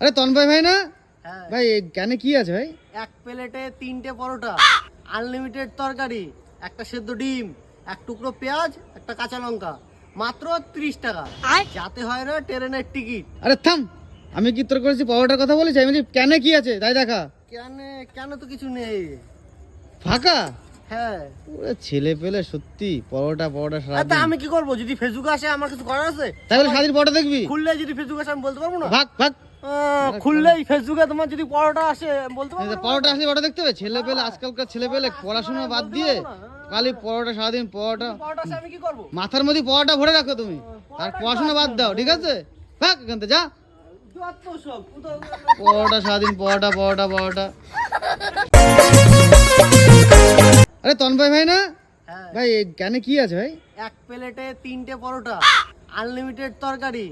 আরে তন্ময় ভাই না? হ্যাঁ ভাই কেন কি আছে ভাই? এক প্লেটে 3টে পরোটা, আনলিমিটেড তরকারি, একটা সেদ্ধ ডিম, এক টুকরো পেঁয়াজ, একটা কাঁচা লঙ্কা, মাত্র 30 টাকা। যাতে হয় না ট্রেনের টিকিট। আরে থাম, আমি কি তোর করেছি পরোটার কথা বলেছি? আমি বলছি কেন কি আছে তাই দেখা। কেন? কেন তো কিছু নেই। ফাঁকা? হ্যাঁ ওরে ছেলে পেলে সত্যি পরোটা পরোটা তা সারাদিন। আমি কি করবো? যদি ফেসবুকে আসে আমার কিছু করার আছে? তাই বলে সারাদিন পরোটা দেখবি? খুললে যদি ফেসবুকে আসে আমি বলতে পারবো না? ভাগ ভাগ। খুললেই ফেসবুকে তোমার যদি পরোটা আসে আমি বলতে পারবো না? পরোটা আসলে পরোটা দেখতে হবে? ছেলে পেলে আজকালকার ছেলে পেলে পড়াশোনা বাদ দিয়ে খালি পরোটা, সারাদিন পরোটা। পরোটা আসে আমি কি করবো? মাথার মধ্যে পরোটা ভরে রাখো তুমি, আর পড়াশোনা বাদ দাও, ঠিক আছে? ভাগ এখান থেকে যা। যত সব পরোটা সারাদিন পরোটা পরোটা পরোটা। আরে তন্ময় ভাই না? হ্যাঁ ভাই কেন কি আছে ভাই? এক প্লেটে 3টে পরোটা, আনলিমিটেড তরকারি,